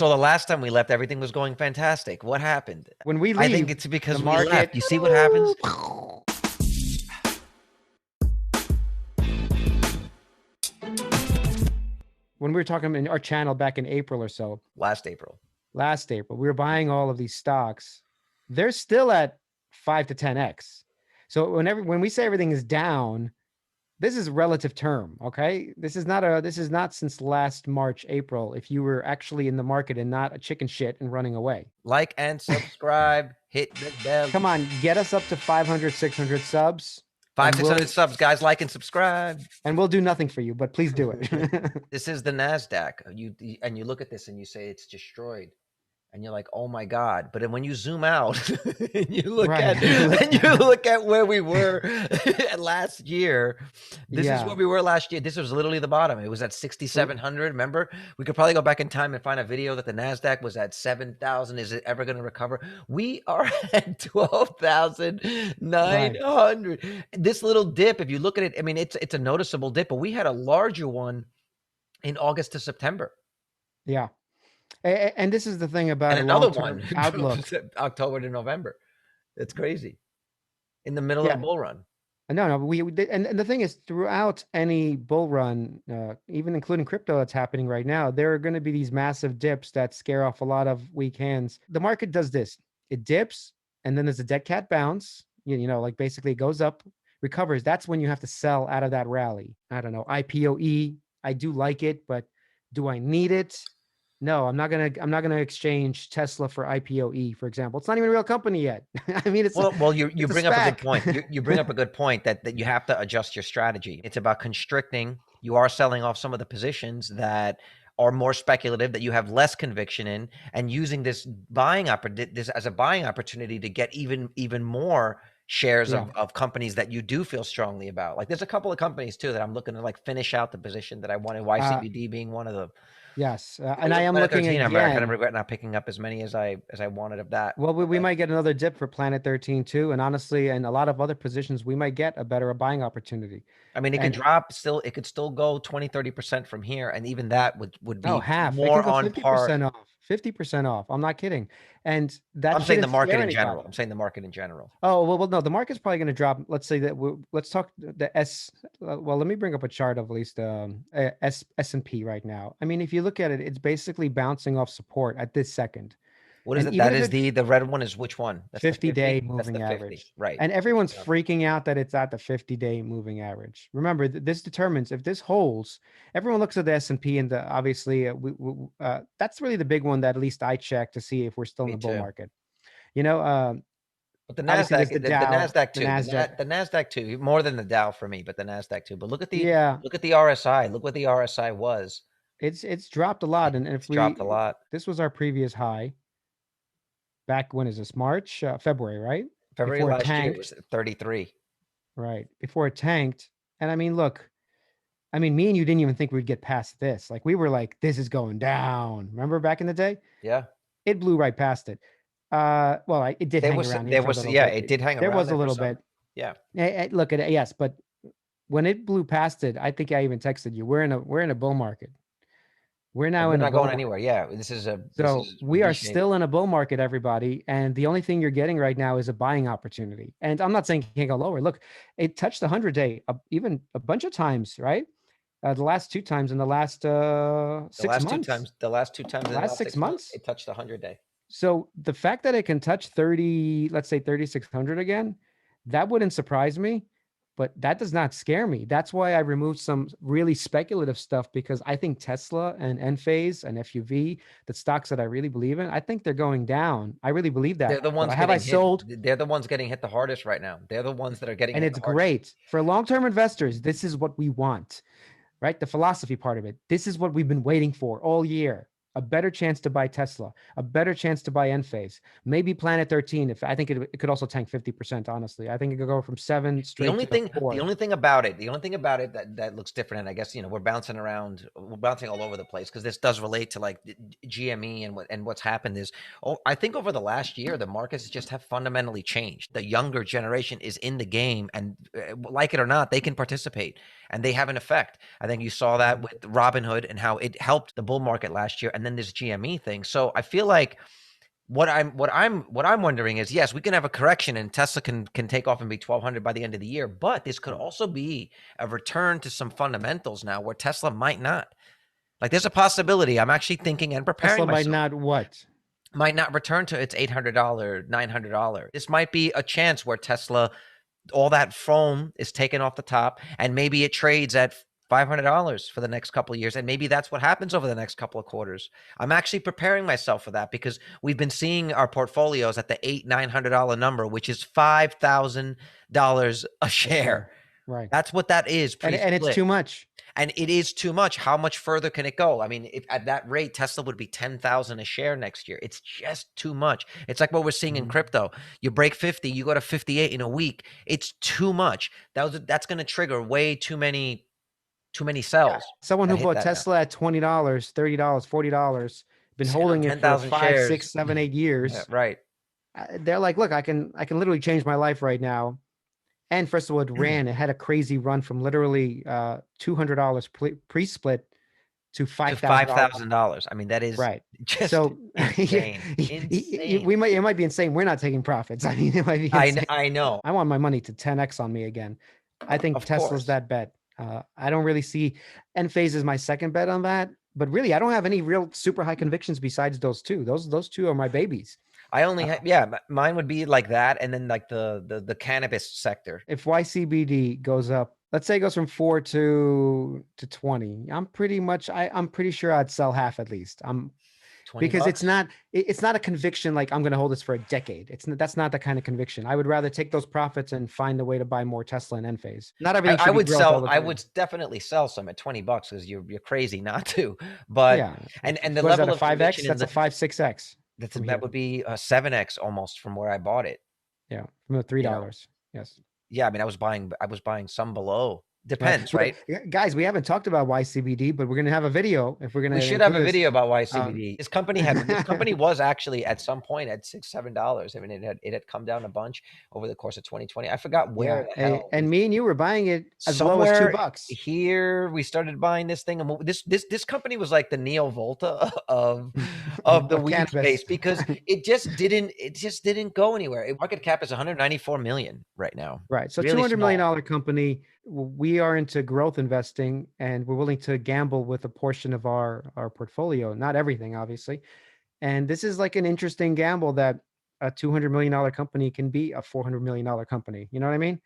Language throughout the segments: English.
So the last time we left, everything was going fantastic. What happened? When we I think leave, it's because the we market. left. You see what happens? When we were talking in our channel back in April or so, Last April. we were buying all of these stocks. They're still at 5 to 10x. So when we say everything is down, this is relative term, okay? This is not since last March, April, if you were actually in the market and not a chicken shit and running away. Like and subscribe. Hit the bell. Come on, get us up to 500, 600 subs. 500-600 subs, guys. Like and subscribe. And we'll do nothing for you, but please do it. This is the NASDAQ. You look at this and you say it's destroyed. And you're like, oh my God. But then when you zoom out and you look at where we were last year, this is where we were last year. This was literally the bottom. It was at 6,700. Remember? We could probably go back in time and find a video that the NASDAQ was at 7,000. Is it ever going to recover? We are at 12,900. Right. This little dip, if you look at it, I mean, it's a noticeable dip, but we had a larger one in August to September. Yeah. And this is the thing about another one outlook. October to November. It's crazy. In the middle of a bull run. No, we did, and the thing is, throughout any bull run, even including crypto that's happening right now, there are going to be these massive dips that scare off a lot of weak hands. The market does this. It dips, and then there's a dead cat bounce, like basically it goes up, recovers. That's when you have to sell out of that rally. I don't know, IPOE, I do like it, but do I need it? No, I'm not gonna exchange Tesla for IPOE, for example. It's not even a real company yet. I mean, it's you bring up a good point. You bring up a good point that you have to adjust your strategy. It's about constricting. You are selling off some of the positions that are more speculative, that you have less conviction in, and using this as a buying opportunity to get even more shares of companies that you do feel strongly about. Like there's a couple of companies too that I'm looking to like finish out the position that I wanted. Ycbd being one of them. Yes, and I am looking again. I kind of regret not picking up as many as I wanted of that. Well, we might get another dip for Planet 13 too, and honestly, and a lot of other positions, we might get a better buying opportunity. I mean, it could drop still. It could still go 20-30% from here, and even that would be half. more on par. 50% off. I'm not kidding. And that I'm saying the market in general. I'm saying the market in general. Oh, well, no, the market's probably going to drop. Let's say that let's talk the S. Well, let me bring up a chart of at least S&P right now. I mean, if you look at it, it's basically bouncing off support at this second. What is it? That is the red one is which one? That's 50-day moving average. Right. And everyone's freaking out that it's at the 50-day moving average. Remember, this determines if this holds. Everyone looks at the S&P and obviously that's really the big one that at least I check to see if we're still in the bull market. But the NASDAQ, the NASDAQ too, the NASDAQ too, more than the Dow for me, but the NASDAQ too. But look at the RSI. Look what the RSI was. It's dropped a lot, and if dropped a lot. This was our previous high. Back when is this? March, February, right? February last year was 33. Right. Before it tanked. And I mean, look, me and you didn't even think we'd get past this. Like we were like, this is going down. Remember back in the day? Yeah. It blew right past it. Well, it did hang around. It did hang around. There was a little bit. Yeah. Look at it. Yes. But when it blew past it, I think I even texted you, we're in a bull market. We're not going anywhere. Yeah, we are still in a bull market, everybody. And the only thing you're getting right now is a buying opportunity. And I'm not saying you can't go lower. Look, it touched the 100-day even a bunch of times, right? The last two times in the last 6 months. The last 6 months, it touched the 100-day. So the fact that it can touch 3,600 again, that wouldn't surprise me. But that does not scare me. That's why I removed some really speculative stuff, because I think Tesla and Enphase and FUV, the stocks that I really believe in, I think they're going down. I really believe that. They're the ones They're the ones getting hit the hardest right now. They're the ones that are getting hit the hardest. And it's great. For long-term investors, this is what we want, right? The philosophy part of it. This is what we've been waiting for all year. A better chance to buy Tesla, a better chance to buy Enphase, maybe Planet 13. I think it could also tank 50%. Honestly, I think it could go from 7 straight. The only thing about it that looks different, and I guess we're bouncing all over the place, because this does relate to like GME and what's happened is, I think over the last year the markets just have fundamentally changed. The younger generation is in the game, and like it or not, they can participate and they have an effect. I think you saw that with Robinhood and how it helped the bull market last year. And and then this GME thing. So I feel like what I'm wondering is, yes, we can have a correction and Tesla can take off and be 1,200 by the end of the year, but this could also be a return to some fundamentals now where Tesla might not. Like there's a possibility. I'm actually thinking and preparing Tesla might myself. not what? Might not return to its $800, $900. This might be a chance where Tesla, all that foam is taken off the top, and maybe it trades at $500 for the next couple of years, and maybe that's what happens over the next couple of quarters. I'm actually preparing myself for that because we've been seeing our portfolios at the $800-900 number, which is $5,000 a share. Right. That's what that is. And it's too much. And it is too much. How much further can it go? I mean, if at that rate, Tesla would be 10,000 a share next year. It's just too much. It's like what we're seeing in crypto. You break 50, you go to 58 in a week. It's too much. That's going to trigger way too many sells. Yeah. Someone who bought Tesla at $20, $30, $40, been holding it for 5, shares. 6, 7, 8 years. Yeah, right. They're like, look, I can literally change my life right now. And first of all, it had a crazy run from literally $200 pre-split to $5,000. I mean, that is right. Just so insane. It might be insane. We're not taking profits. I mean, it might be insane. I know. I want my money to 10x on me again. I think Tesla's that bet. I don't really see Enphase is my second bet on that, but really, I don't have any real super high convictions besides those two. Those two are my babies. I only mine would be like that, and then like the cannabis sector. If Ycbd goes up, let's say it goes from 4 to 20, I'm pretty sure I'd sell half at least. Because it's not a conviction like I'm going to hold this for a decade. That's not the kind of conviction. I would rather take those profits and find a way to buy more Tesla and Enphase. Not everything. I would definitely sell some at $20 because you're crazy not to. But yeah, and the level of 5x, that's a 5-6x. That would be a 7x almost from where I bought it. Yeah, from the $3. Yes. Yeah, I mean, I was buying some below. Depends, right? Guys, we haven't talked about Ycbd, but we're going to have a video if we're going to. We should have a video about Ycbd. This company was actually at some point at $6-7. I mean, it had come down a bunch over the course of 2020. I forgot where. Yeah. And me and you were buying it as low as $2. Here we started buying this thing. This company was like the Neo Volta of the weed space because it just didn't go anywhere. Market cap is 194 million right now. Right. So really $200 million company. We are into growth investing and we're willing to gamble with a portion of our portfolio, not everything, obviously. And this is like an interesting gamble that a $200 million company can be a $400 million company. You know what I mean?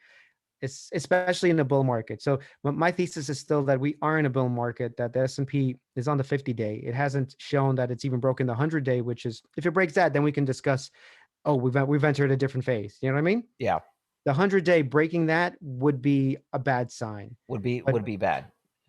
It's especially in the bull market. So my thesis is still that we are in a bull market, that the S&P is on the 50-day. It hasn't shown that it's even broken the 100-day, which is, if it breaks that, then we can discuss, we've entered a different phase. You know what I mean? Yeah. The 100-day breaking that would be a bad sign. Would be bad.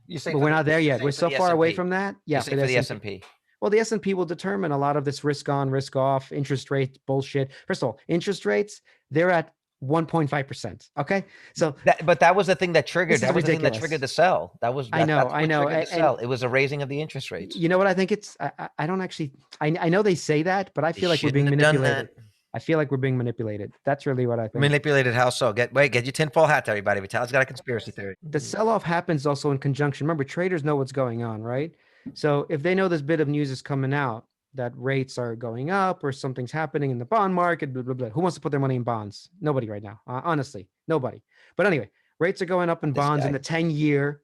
You say, but we're not there yet. We're so far away from that. Yeah, for the S&P. Well, the S&P will determine a lot of this risk on, risk off, interest rate bullshit. First of all, interest rates, they're at 1.5%. Okay, so that was the thing that triggered. That was the thing that triggered the sell. I know. It was a raising of the interest rates. You know what I think it's? I don't actually. I know they say that, but I feel like we're being manipulated. I feel like we're being manipulated. That's really what I think. Manipulated how so? Get your tinfoil hat, everybody. Vitaly's got a conspiracy theory. The sell-off happens also in conjunction. Remember, traders know what's going on, right? So if they know this bit of news is coming out, that rates are going up or something's happening in the bond market, blah, blah, blah. Who wants to put their money in bonds? Nobody right now. Honestly, nobody. But anyway, rates are going up in bonds in the 10-year.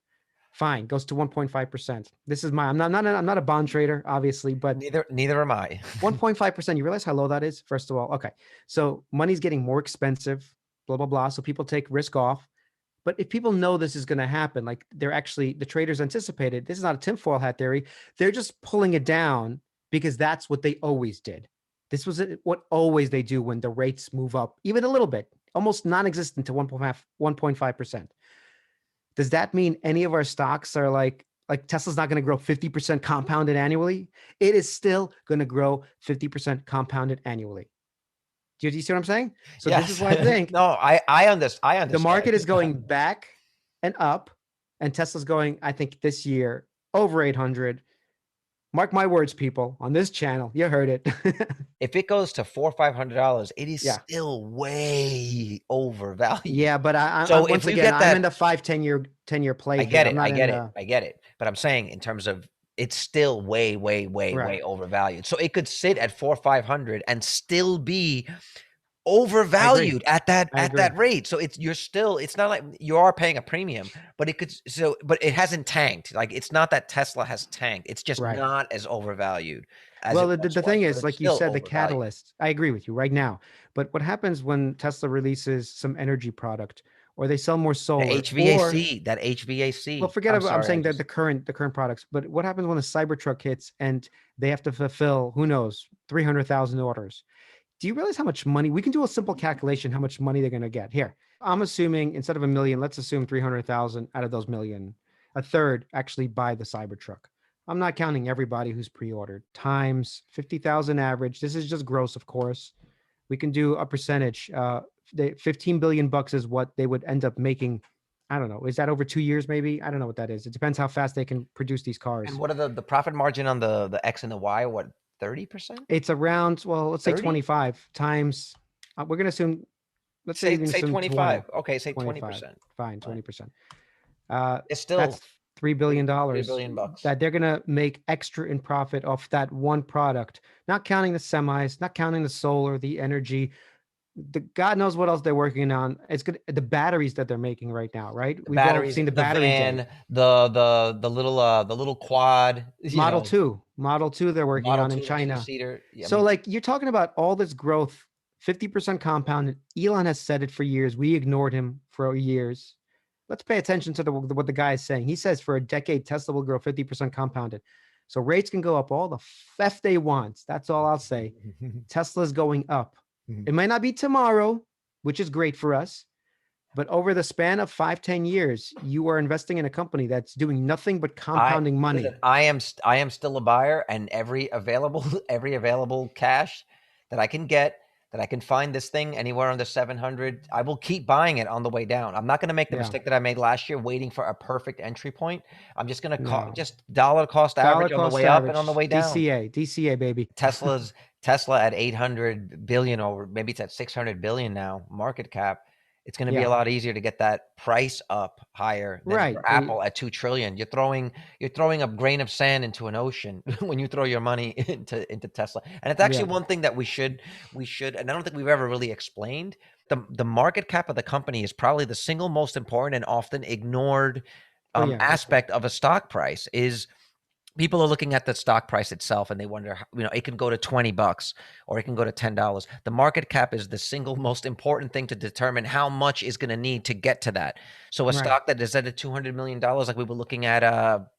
Fine, goes to 1.5%. This is I'm not a bond trader, obviously, but neither am I. 1.5%. You realize how low that is? First of all, okay. So money's getting more expensive, blah, blah, blah. So people take risk off. But if people know this is going to happen, like the traders anticipated, this is not a tinfoil hat theory. They're just pulling it down because that's what they always did. This was what always they do when the rates move up, even a little bit, almost non-existent to 1.5%. Does that mean any of our stocks are like Tesla's not going to grow 50% compounded annually? It is still going to grow 50% compounded annually. Do you see what I'm saying? So yes. This is what I think. No, I understand. The market is going back and up, and Tesla's going, I think, this year over 800. Mark my words, people, on this channel. You heard it. If it goes to $400 or $500, it is still way overvalued. Yeah, but I'm in the 5-10 year play. I get it. But I'm saying in terms of it's still way, way, way, Right. way overvalued. So it could sit at 400-500 and still be I agree. overvalued at I that agree. rate. So it's not like you are paying a premium, but but it hasn't tanked. Like, it's not that Tesla has tanked. It's just Right. not as overvalued as Well, it the once the thing was, but is, it's like you still said, the overvalued. catalyst. I agree with you right now. But what happens when Tesla releases some energy product, or they sell more The solar, or HVAC, that well, HVAC. forget I'm about. I'm sorry, I saying that just the current products. But what happens when a Cybertruck hits and they have to fulfill, who knows, 300,000 orders? Do you realize how much money we can do a simple calculation? How much money they're going to get here? I'm assuming instead of a million, let's assume 300,000 out of those million, a third actually buy the Cybertruck. I'm not counting everybody who's pre-ordered times 50,000 average. This is just gross, of course. We can do a percentage. 15 billion bucks is what they would end up making. I don't know. Is that over 2 years? Maybe. I don't know what that is. It depends how fast they can produce these and cars. what are the profit margin on the X and the Y? What, 30%? It's around, well, let's say 30? 25 times. We're going to assume, let's say we can Say assume 20. 25. Okay, say 25. 20%. Fine, Fine. 20%. Uh, It's still that's $3 billion three billion bucks. that they're going to make extra in profit off that one product, not counting the semis, not counting the solar, the energy, the God knows what else they're working on. It's good. The batteries that they're making right now, right? The We've all batteries, seen the the battery day. van, the little quad, Model 2, Model 2 they're working Model on in 2, the China. two-seater. Yeah, I So mean, like you're talking about all this growth, 50% compounded. Elon has said it for years. We ignored him for years. Let's pay attention to what the guy is saying. He says for a decade, Tesla will grow 50% compounded. So rates can go up all the f they want. That's all I'll say. Tesla's going up. It might not be tomorrow, which is great for us, but over the span of 5-10 years, you are investing in a company that's doing nothing but I compounding money. listen, I am still a buyer, and every available every available cash that I can get, that I can find this thing anywhere under 700, I will keep buying it on the way down. I'm not going to make the Yeah. mistake that I made last year, waiting for a perfect entry point. I'm just going to No. just dollar cost Dollar average on the cost way up and on the average. way down. DCA, baby. Tesla at 800 billion, or maybe it's at 600 billion now market cap. It's going to be a Yeah. lot easier to get that price up higher than Right. for Apple at 2 trillion. You're throwing a grain of sand into an ocean when you throw your money into Tesla. And it's Yeah. actually one thing that we should, and I don't think we've ever really explained. The market cap of the company is probably the single most important and often ignored Oh yeah. aspect of a stock price. Is people are looking at the stock price itself and they wonder, it can go to $20 or it can go to $10. The market cap is the single most important thing to determine how much is going to need to get to that. So a Right. stock that is at a $200 million, like we were looking at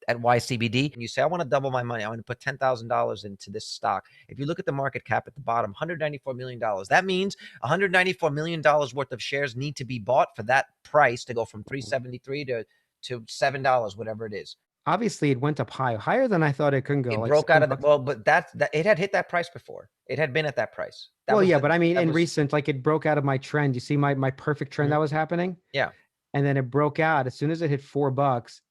Ycbd, and you say, I want to double my money, I want to put $10,000 into this stock. If you look at the market cap at the bottom, $194 million, that means $194 million worth of shares need to be bought for that price to go from 373 to $7, whatever it is. Obviously, it went up higher than I thought it could go, It like broke out of $7. but that it had hit that price before. It had been at that price. That Well, was yeah, the but I mean, that in was recent, like it broke out of my trend. You see my perfect trend that Mhm. was happening, Yeah. and then it broke out as soon as it hit $4.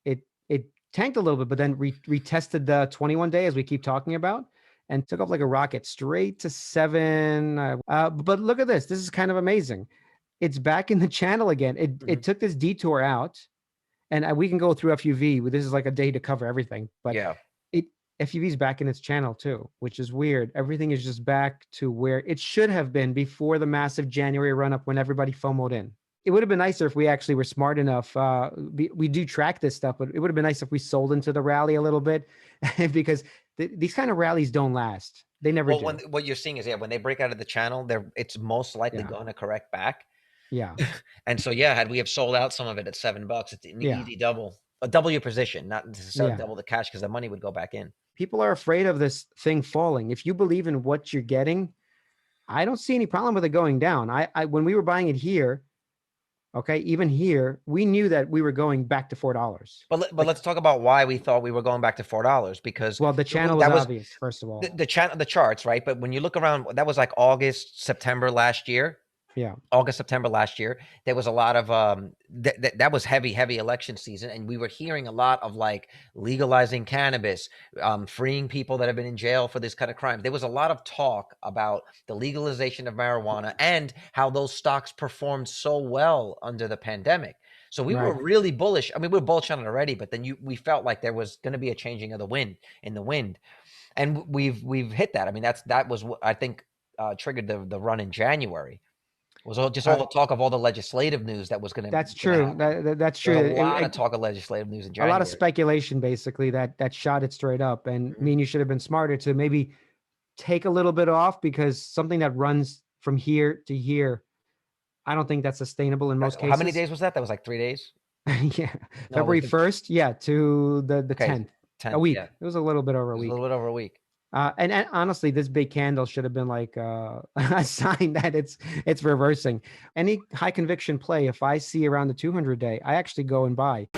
It tanked a little bit, but then retested the 21 day as we keep talking about, and took off like a rocket straight to 7. But look at this. This is kind of amazing. It's back in the channel again. It Mhm. took this detour out, and we can go through FUV. This is like a day to cover everything, but Yeah. it FUV is back in its channel too, which is weird. Everything is just back to where it should have been before the massive January run up when everybody FOMOed in. It would have been nicer if we actually were smart enough. We do track this stuff, but it would have been nice if we sold into the rally a little bit because these kind of rallies don't last. They never Well, when do. what you're seeing is, yeah, when they break out of the channel, it's most likely Yeah. going to correct back. Yeah. And so, yeah, had we have sold out some of it at $7, it's an Yeah. easy double. Double your position, not necessarily Yeah. double the cash, because the money would go back in. People are afraid of this thing falling. If you believe in what you're getting, I don't see any problem with it going down. I when we were buying it here, okay, even here, we knew that we were going back to $4. But Like, let's talk about why we thought we were going back to $4, because well, the channel was that was obvious, first of all. the channel, the charts, right? But when you look around, that was like August, September last year. Yeah. August, September last year, there was a lot of that was heavy election season, and we were hearing a lot of like legalizing cannabis, freeing people that have been in jail for this kind of crime. There was a lot of talk about the legalization of marijuana and how those stocks performed so well under the pandemic. So we Right. were really bullish. I mean, we were bullish on it already, but then we felt like there was going to be a changing of the wind in the wind, and we've hit that. I mean, that was what I think triggered the run in January. Was all Uh, the talk of all the legislative news that was going that's to true. happen. That's There true. was a lot of talk of legislative news in A lot of January. speculation, basically, that shot it straight up. And Mhm. me and you should have been smarter to maybe take a little bit off, because something that runs from here to here, I don't think that's sustainable in most How many cases. days was that? That was like 3 days. Yeah, No, it was February 1st, yeah, to the okay. 10th, a 10th. Yeah, week. it It was a little bit over a was a week. little bit over a week. And honestly, this big candle should have been like a sign that it's reversing. Any high conviction play, if I see around the 200 day, I actually go and buy.